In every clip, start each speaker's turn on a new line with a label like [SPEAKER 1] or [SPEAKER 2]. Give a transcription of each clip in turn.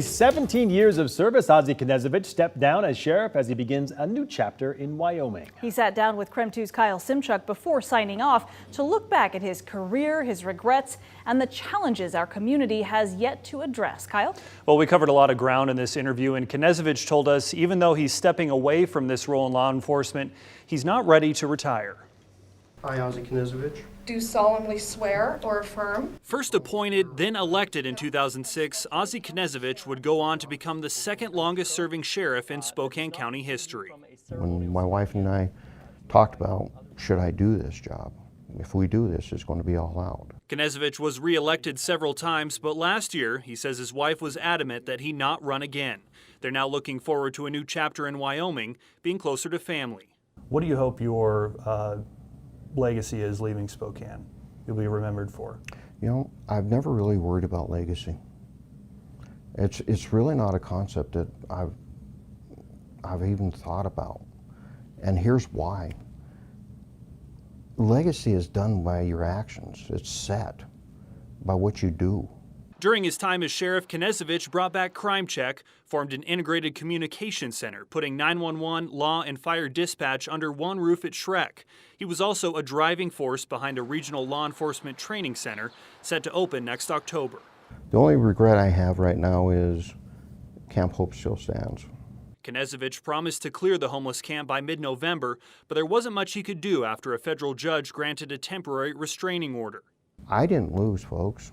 [SPEAKER 1] 17 years of service, Ozzie Knezovich stepped down as sheriff as he begins a new chapter in Wyoming.
[SPEAKER 2] He sat down with KREM2's Kyle Simchuk before signing off to look back at his career, his regrets, and the challenges our community has yet to address. Kyle?
[SPEAKER 3] Well, we covered a lot of ground in this interview, and Knezovich told us even though he's stepping away from this role in law enforcement, he's not ready to retire.
[SPEAKER 4] I, Ozzie Knezovich,
[SPEAKER 5] do solemnly swear or affirm.
[SPEAKER 3] First appointed, then elected in 2006, Ozzie Knezovich would go on to become the second longest serving sheriff in Spokane County history.
[SPEAKER 4] when my wife and I talked about, should I do this job? If we do this, it's going to be all out.
[SPEAKER 3] Knezovich was re-elected several times, but last year, he says his wife was adamant that he not run again. They're now looking forward to a new chapter in Wyoming, being closer to family.
[SPEAKER 6] What do you hope your legacy is leaving Spokane? You'll be remembered for?
[SPEAKER 4] You know, I've never really worried about legacy. It's really not a concept that I've even thought about. And here's why. Legacy is done by your actions. It's set by what you do.
[SPEAKER 3] During his time as sheriff, Knezovich brought back Crime Check, formed an integrated communication center, putting 911, law, and fire dispatch under one roof at Shrek. He was also a driving force behind a regional law enforcement training center set to open next October.
[SPEAKER 4] The only regret I have right now is Camp Hope still stands.
[SPEAKER 3] Knezovich promised to clear the homeless camp by mid-November, but there wasn't much he could do after a federal judge granted a temporary restraining order.
[SPEAKER 4] I didn't lose, folks.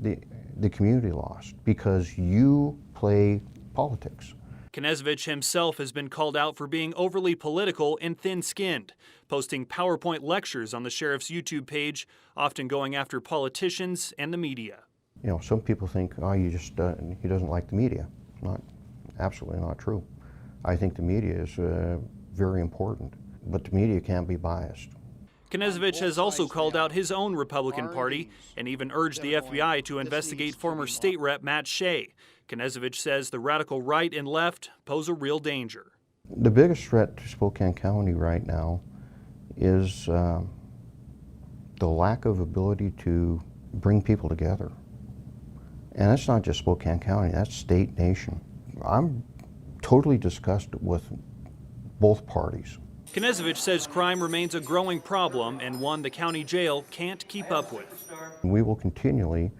[SPEAKER 4] The community lost because you play politics.
[SPEAKER 3] Knezovich himself has been called out for being overly political and thin-skinned, posting PowerPoint lectures on the sheriff's YouTube page, often going after politicians and the media.
[SPEAKER 4] You know, some people think, oh, he doesn't like the media. Absolutely not true. I think the media is very important, but the media can't be biased.
[SPEAKER 3] Knezovich has also called out his own Republican Party and even urged the FBI to investigate former state rep Matt Shea. Knezovich says the radical right and left pose a real danger.
[SPEAKER 4] The biggest threat to Spokane County right now is the lack of ability to bring people together. And that's not just Spokane County, that's state, nation. I'm totally disgusted with both parties.
[SPEAKER 3] Knezovich says crime remains a growing problem and one the county jail can't keep up with.
[SPEAKER 4] We will continually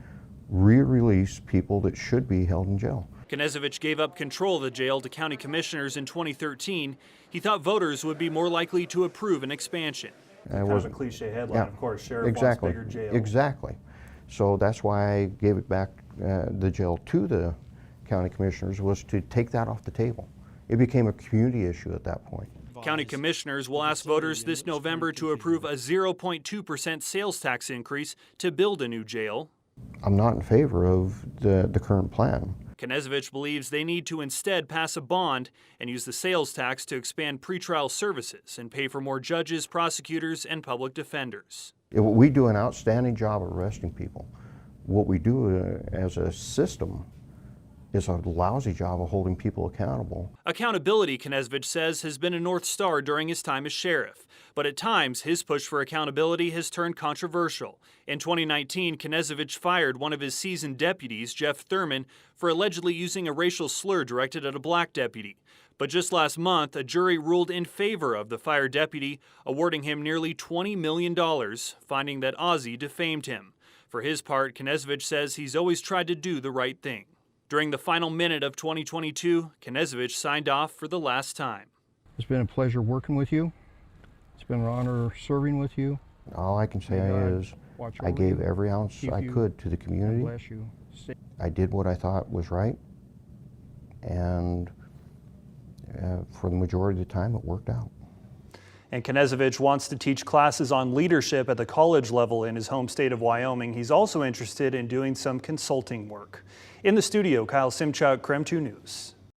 [SPEAKER 4] re-release people that should be held in jail.
[SPEAKER 3] Knezovich gave up control of the jail to county commissioners in 2013. He thought voters would be more likely to approve an expansion.
[SPEAKER 6] Kind of a cliche headline,
[SPEAKER 4] Yeah,
[SPEAKER 6] of course. Sheriff
[SPEAKER 4] exactly,
[SPEAKER 6] wants bigger jail.
[SPEAKER 4] Exactly. So that's why I gave it back, the jail, to the county commissioners, was to take that off the table. It became a community issue at that point.
[SPEAKER 3] County commissioners will ask voters this November to approve a 0.2% sales tax increase to build a new jail.
[SPEAKER 4] I'm not in favor of the current plan.
[SPEAKER 3] Knezovich believes they need to instead pass a bond and use the sales tax to expand pretrial services and pay for more judges, prosecutors, and public defenders.
[SPEAKER 4] We do an outstanding job of arresting people. What we do as a system is a lousy job of holding people accountable.
[SPEAKER 3] Accountability, Knezovich says, has been a North Star during his time as sheriff. But at times, his push for accountability has turned controversial. In 2019, Knezovich fired one of his seasoned deputies, Jeff Thurman, for allegedly using a racial slur directed at a black deputy. But just last month, a jury ruled in favor of the fired deputy, awarding him nearly $20 million, finding that Ozzie defamed him. For his part, Knezovich says he's always tried to do the right thing. During the final minute of 2022, Knezovich signed off for the last time.
[SPEAKER 7] It's been a pleasure working with you. It's been an honor serving with you.
[SPEAKER 4] All I can say is I gave every ounce I could to the community.
[SPEAKER 7] Bless you.
[SPEAKER 4] I did what I thought was right, and for the majority of the time it worked out.
[SPEAKER 3] And Knezovich wants to teach classes on leadership at the college level in his home state of Wyoming. He's also interested in doing some consulting work. In the studio, Kyle Simchuk, KREM2 News.